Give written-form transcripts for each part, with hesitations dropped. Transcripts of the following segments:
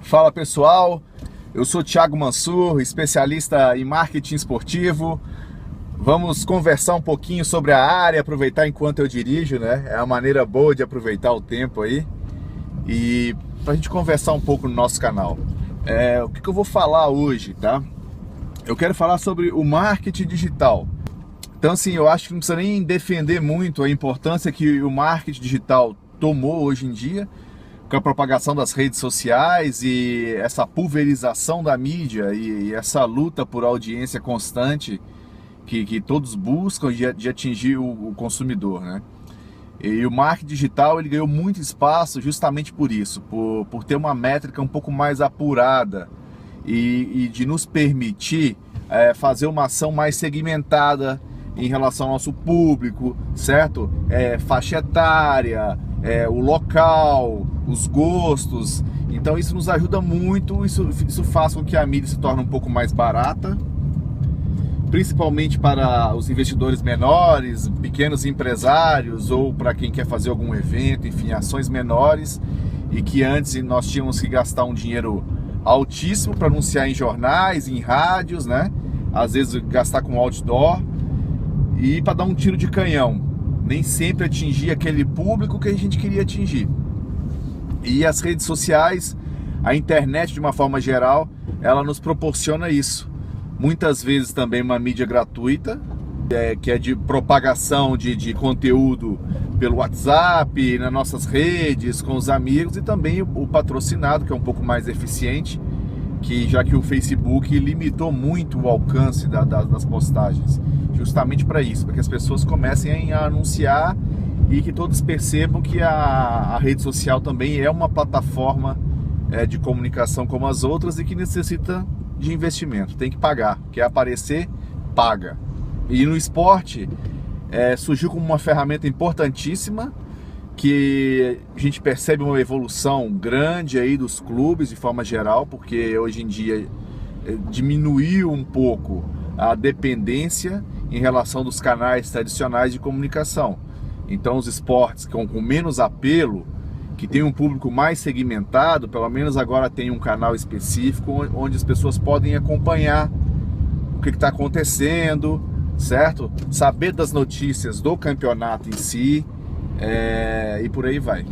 Fala pessoal, eu sou Thiago Mansur, especialista em marketing esportivo. Vamos conversar um pouquinho sobre a área, aproveitar enquanto eu dirijo, né? É uma maneira boa de aproveitar o tempo aí. E pra gente conversar um pouco no nosso canal. O que eu vou falar hoje, tá? Eu quero falar sobre o marketing digital. Então assim, eu acho que não precisa nem defender muito a importância que o marketing digital tomou hoje em dia, com a propagação das redes sociais e essa pulverização da mídia e essa luta por audiência constante que todos buscam de atingir o consumidor, né? E o marketing digital ele ganhou muito espaço justamente por isso, por ter uma métrica um pouco mais apurada e de nos permitir fazer uma ação mais segmentada em relação ao nosso público, certo? Faixa etária, o local, os gostos. Então isso nos ajuda muito, isso faz com que a mídia se torne um pouco mais barata, principalmente para os investidores menores, pequenos empresários ou para quem quer fazer algum evento, enfim, ações menores, e que antes nós tínhamos que gastar um dinheiro altíssimo para anunciar em jornais, em rádios, né? Às vezes gastar com outdoor e para dar um tiro de canhão, nem sempre atingir aquele público que a gente queria atingir. E as redes sociais, a internet de uma forma geral, ela nos proporciona isso. Muitas vezes também uma mídia gratuita, que é de propagação de conteúdo pelo WhatsApp, nas nossas redes, com os amigos, e também o patrocinado, que é um pouco mais eficiente, já que o Facebook limitou muito o alcance das postagens, justamente para isso, para que as pessoas comecem a anunciar e que todos percebam que a rede social também é uma plataforma de comunicação como as outras e que necessita de investimento, tem que pagar, quer aparecer, paga. E no esporte surgiu como uma ferramenta importantíssima, que a gente percebe uma evolução grande aí dos clubes de forma geral, porque hoje em dia diminuiu um pouco a dependência em relação dos canais tradicionais de comunicação. Então os esportes com menos apelo, que tem um público mais segmentado, pelo menos agora tem um canal específico onde as pessoas podem acompanhar o que está acontecendo, certo? Saber das notícias do campeonato em si, e por aí vai.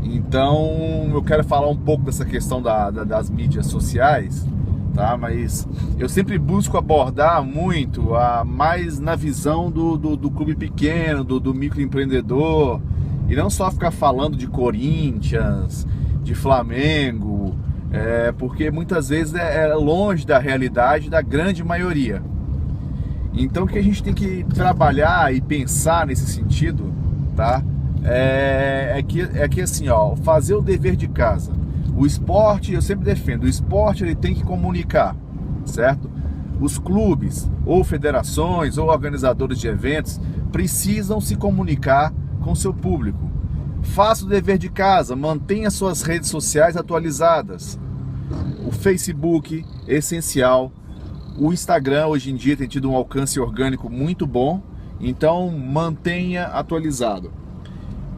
Então eu quero falar um pouco dessa questão das mídias sociais, tá? Mas eu sempre busco abordar muito mais na visão do clube pequeno, do microempreendedor, e não só ficar falando de Corinthians, de Flamengo, porque muitas vezes é longe da realidade da grande maioria. Então o que a gente tem que trabalhar e pensar nesse sentido, tá? É que assim, ó, fazer o dever de casa. O esporte, eu sempre defendo, o esporte ele tem que comunicar, certo? Os clubes, ou federações, ou organizadores de eventos precisam se comunicar com seu público. Faça o dever de casa, mantenha suas redes sociais atualizadas. O Facebook, essencial. O Instagram hoje em dia tem tido um alcance orgânico muito bom, então mantenha atualizado.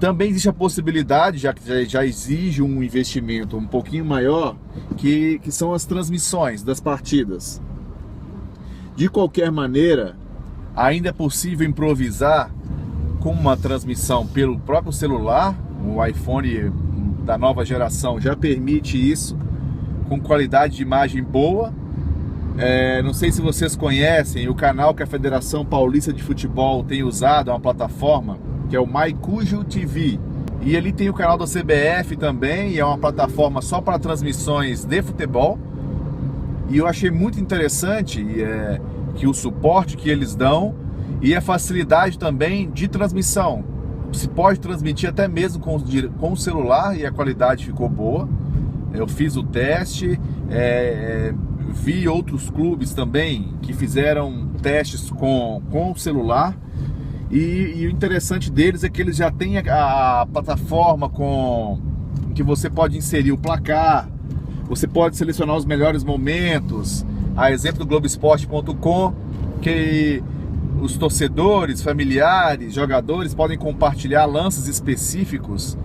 Também existe a possibilidade, já que já exige um investimento um pouquinho maior, que são as transmissões das partidas. De qualquer maneira, ainda é possível improvisar com uma transmissão pelo próprio celular. O iPhone da nova geração já permite isso, com qualidade de imagem boa. Não sei se vocês conhecem o canal que a Federação Paulista de Futebol tem usado, é uma plataforma que é o Maicujo TV, e ali tem o canal da CBF também, e é uma plataforma só para transmissões de futebol. E eu achei muito interessante que o suporte que eles dão e a facilidade também de transmissão. Se pode transmitir até mesmo com o celular e a qualidade ficou boa. Eu fiz o teste, vi outros clubes também que fizeram testes com o celular. E o interessante deles é que eles já têm a plataforma que você pode inserir o placar, você pode selecionar os melhores momentos, a exemplo do Globoesporte.com, que os torcedores, familiares, jogadores podem compartilhar lances específicos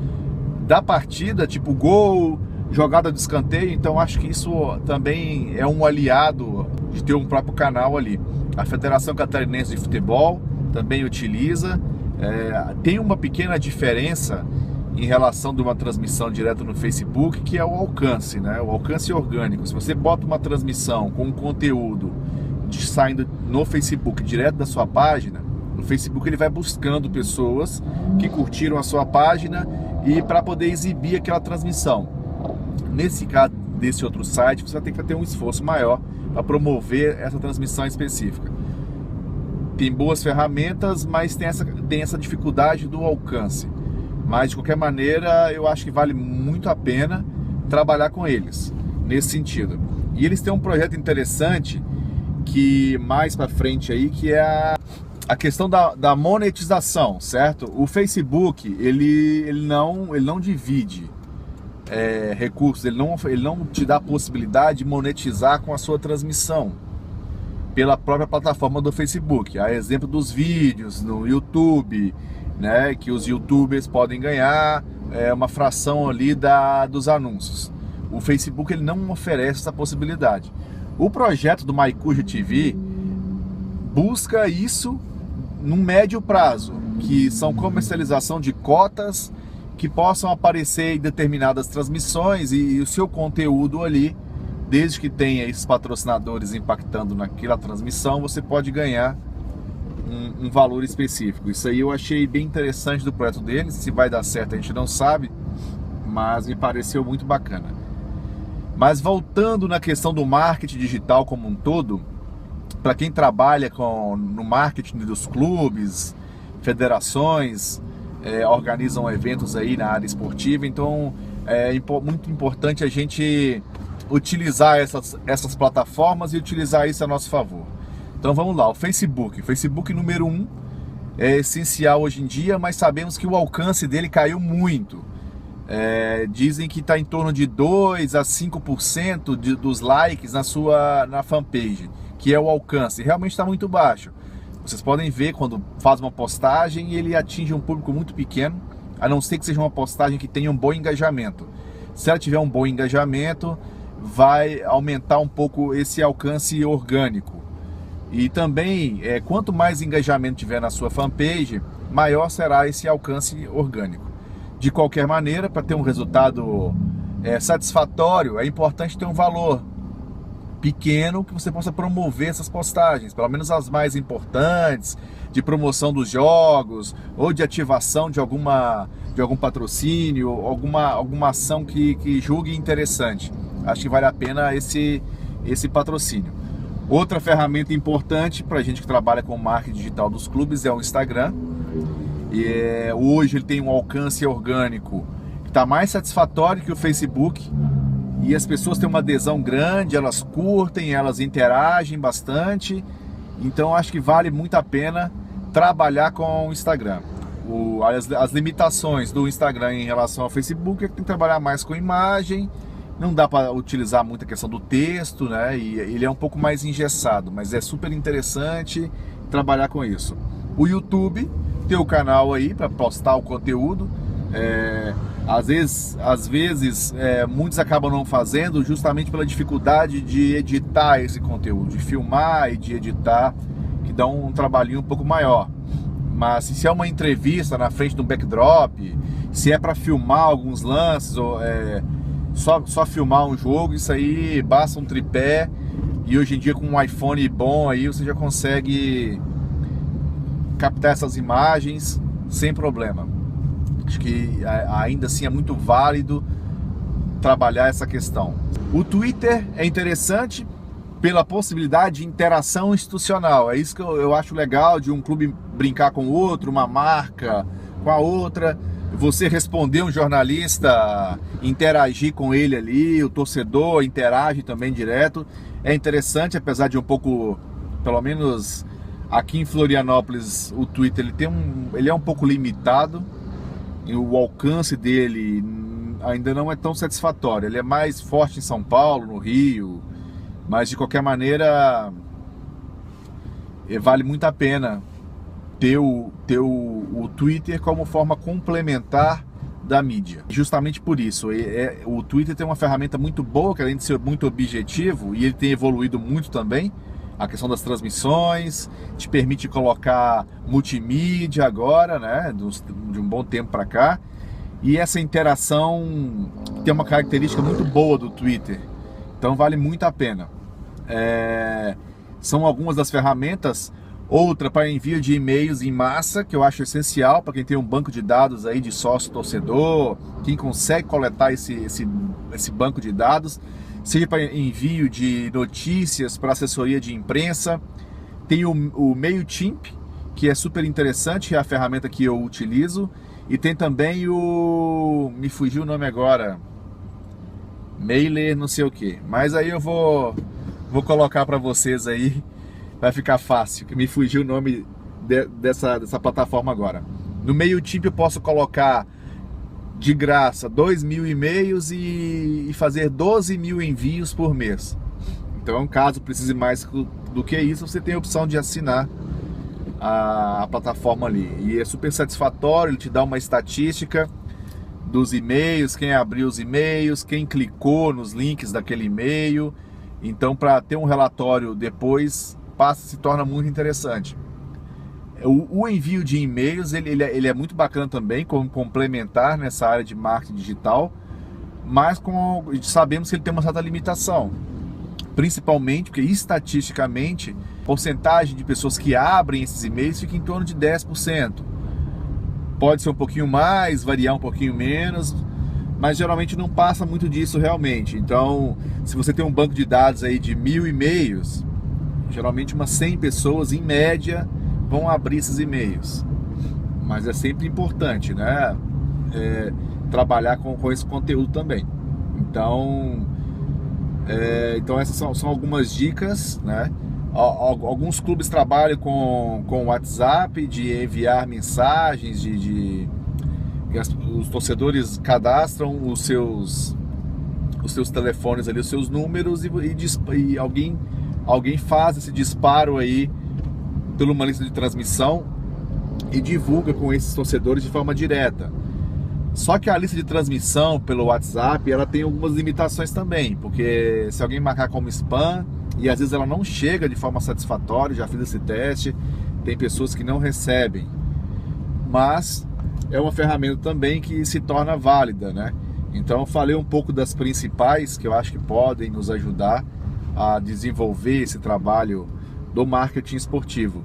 da partida, tipo gol, jogada de escanteio, então acho que isso também é um aliado de ter um próprio canal ali. A Federação Catarinense de Futebol também utiliza. Tem uma pequena diferença em relação de uma transmissão direta no Facebook, que é o alcance, né? O alcance orgânico. Se você bota uma transmissão com um conteúdo saindo no Facebook direto da sua página, no Facebook ele vai buscando pessoas que curtiram a sua página e para poder exibir aquela transmissão. Nesse caso desse outro site, você vai ter que ter um esforço maior para promover essa transmissão específica. Tem boas ferramentas, mas tem essa dificuldade do alcance. Mas de qualquer maneira, eu acho que vale muito a pena trabalhar com eles nesse sentido. E eles têm um projeto interessante que mais para frente aí, que é a questão da monetização, certo? O Facebook ele não divide recursos, ele não te dá a possibilidade de monetizar com a sua transmissão pela própria plataforma do Facebook. A exemplo dos vídeos no YouTube, né, que os YouTubers podem ganhar uma fração ali dos anúncios. O Facebook ele não oferece essa possibilidade. O projeto do Maicuja TV busca isso num médio prazo, que são comercialização de cotas que possam aparecer em determinadas transmissões e o seu conteúdo ali, desde que tenha esses patrocinadores impactando naquela transmissão, você pode ganhar um valor específico. Isso aí eu achei bem interessante do projeto deles. Se vai dar certo a gente não sabe, mas me pareceu muito bacana. Mas voltando na questão do marketing digital como um todo, para quem trabalha no marketing dos clubes, federações, organizam eventos aí na área esportiva, então é muito importante a gente utilizar essas plataformas e utilizar isso a nosso favor. Então vamos lá, o Facebook número 1 é essencial hoje em dia, mas sabemos que o alcance dele caiu muito. Dizem que está em torno de 2 a 5% dos likes na fanpage, que é o alcance. Realmente está muito baixo. Vocês podem ver quando faz uma postagem, ele atinge um público muito pequeno, a não ser que seja uma postagem que tenha um bom engajamento. Se ela tiver um bom engajamento, vai aumentar um pouco esse alcance orgânico. E também, quanto mais engajamento tiver na sua fanpage, maior será esse alcance orgânico. De qualquer maneira, para ter um resultado satisfatório, é importante ter um valor pequeno que você possa promover essas postagens, pelo menos as mais importantes, de promoção dos jogos, ou de ativação de algum patrocínio, alguma ação que julgue interessante. Acho que vale a pena esse patrocínio. Outra ferramenta importante para a gente que trabalha com marketing digital dos clubes é o Instagram. Hoje ele tem um alcance orgânico que está mais satisfatório que o Facebook, e as pessoas têm uma adesão grande, elas curtem, elas interagem bastante, então acho que vale muito a pena trabalhar com o Instagram. As limitações do Instagram em relação ao Facebook é que tem que trabalhar mais com imagem, não dá para utilizar muito a questão do texto, né? E ele é um pouco mais engessado, mas é super interessante trabalhar com isso. O YouTube tem o canal aí para postar o conteúdo. Às vezes muitos acabam não fazendo justamente pela dificuldade de editar esse conteúdo, de filmar e de editar, que dá um trabalhinho um pouco maior. Mas se é uma entrevista na frente de um backdrop, se é para filmar alguns lances, ou só filmar um jogo, isso aí basta um tripé, e hoje em dia com um iPhone bom aí você já consegue captar essas imagens sem problema. Acho que ainda assim é muito válido trabalhar essa questão. O Twitter é interessante pela possibilidade de interação institucional. É isso que eu acho legal, de um clube brincar com o outro, uma marca com a outra, você responder um jornalista, interagir com ele ali, o torcedor interage também direto. É interessante, apesar de um pouco, pelo menos aqui em Florianópolis, o Twitter ele é um pouco limitado, e o alcance dele ainda não é tão satisfatório. Ele é mais forte em São Paulo, no Rio, mas de qualquer maneira vale muito a pena ter o Twitter como forma complementar da mídia. Justamente por isso, o Twitter tem uma ferramenta muito boa, que além de ser muito objetivo, e ele tem evoluído muito também, a questão das transmissões, te permite colocar multimídia agora, né, de um bom tempo para cá, e essa interação tem uma característica muito boa do Twitter, então vale muito a pena. São algumas das ferramentas. Outra para envio de e-mails em massa, que eu acho essencial para quem tem um banco de dados aí de sócio-torcedor, quem consegue coletar esse banco de dados, seja para envio de notícias para assessoria de imprensa. Tem o MailChimp, que é super interessante, é a ferramenta que eu utilizo. E tem também me fugiu o nome agora, Mailer não sei o que, mas aí eu vou colocar para vocês aí. Vai ficar fácil, que me fugiu o nome dessa plataforma agora. No MailChimp eu posso colocar de graça 2.000 e-mails e fazer 12.000 envios por mês. Então, caso precise mais do que isso, você tem a opção de assinar a plataforma ali. E é super satisfatório, ele te dá uma estatística dos e-mails, quem abriu os e-mails, quem clicou nos links daquele e-mail. Então, para ter um relatório depois, se torna muito interessante. O envio de e-mails ele é muito bacana também, como complementar nessa área de marketing digital, mas sabemos que ele tem uma certa limitação, principalmente porque estatisticamente a porcentagem de pessoas que abrem esses e-mails fica em torno de 10%. Pode ser um pouquinho mais, variar um pouquinho menos, mas geralmente não passa muito disso realmente. Então, se você tem um banco de dados aí de 1.000 e-mails, geralmente umas 100 pessoas, em média, vão abrir esses e-mails. Mas é sempre importante, né? Trabalhar com esse conteúdo também. Então essas são algumas dicas, né? Alguns clubes trabalham com WhatsApp, de enviar mensagens, os torcedores cadastram os seus telefones ali, os seus números, e alguém faz esse disparo aí por uma lista de transmissão e divulga com esses torcedores de forma direta. Só que a lista de transmissão pelo WhatsApp, ela tem algumas limitações também, porque se alguém marcar como spam, e às vezes ela não chega de forma satisfatória, já fiz esse teste, tem pessoas que não recebem. Mas é uma ferramenta também que se torna válida, né? Então eu falei um pouco das principais que eu acho que podem nos ajudar a desenvolver esse trabalho do marketing esportivo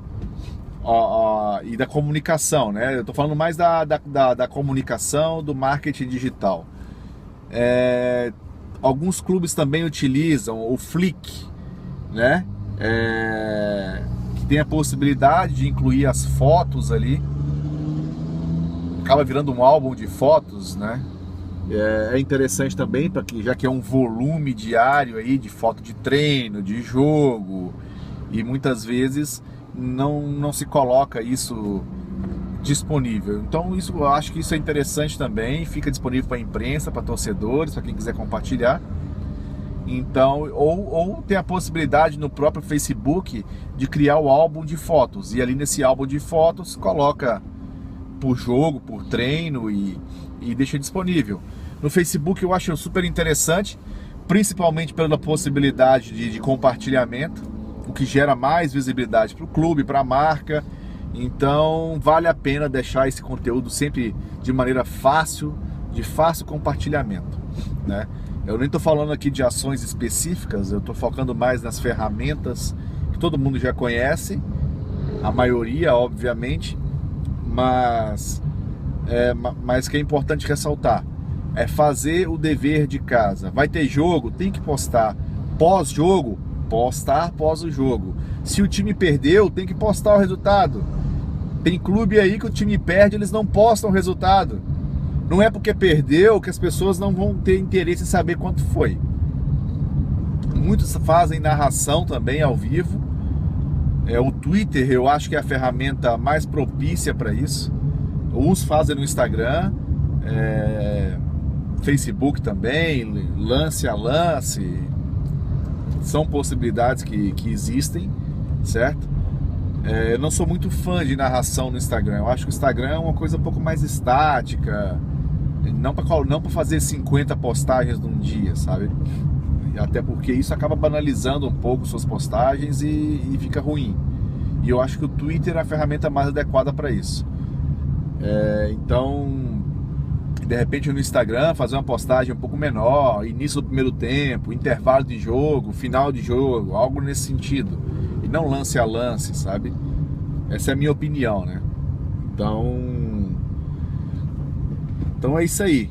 e da comunicação, né? Eu tô falando mais da comunicação, do marketing digital. Alguns clubes também utilizam o Flick, né? Que tem a possibilidade de incluir as fotos ali, acaba virando um álbum de fotos, né? É interessante também, já que é um volume diário aí de foto de treino, de jogo, e muitas vezes não se coloca isso disponível. Então eu acho que isso é interessante também, fica disponível para a imprensa, para torcedores, para quem quiser compartilhar. Então, ou tem a possibilidade no próprio Facebook de criar o álbum de fotos, e ali nesse álbum de fotos coloca por jogo, por treino e deixa disponível. No Facebook eu acho super interessante, principalmente pela possibilidade de compartilhamento, o que gera mais visibilidade para o clube, para a marca. Então vale a pena deixar esse conteúdo sempre de maneira fácil, de fácil compartilhamento, né? Eu nem estou falando aqui de ações específicas, eu estou focando mais nas ferramentas que todo mundo já conhece, a maioria obviamente, mas que é importante ressaltar, é fazer o dever de casa. Vai ter jogo, tem que postar. Pós-jogo, postar após o jogo. Se o time perdeu, tem que postar o resultado. Tem clube aí que o time perde, eles não postam o resultado. Não é porque perdeu que as pessoas não vão ter interesse em saber quanto foi. Muitos fazem narração também ao vivo. O Twitter eu acho que é a ferramenta mais propícia para isso. Uns fazem no Instagram, Facebook também, lance a lance. São possibilidades que existem, certo? Eu não sou muito fã de narração no Instagram. Eu acho que o Instagram é uma coisa um pouco mais estática. Não para fazer 50 postagens num dia, sabe? Até porque isso acaba banalizando um pouco suas postagens e fica ruim. E eu acho que o Twitter é a ferramenta mais adequada para isso. Então, de repente no Instagram fazer uma postagem um pouco menor, início do primeiro tempo, intervalo de jogo, final de jogo, algo nesse sentido. E não lance a lance, sabe? Essa é a minha opinião, né? Então é isso aí.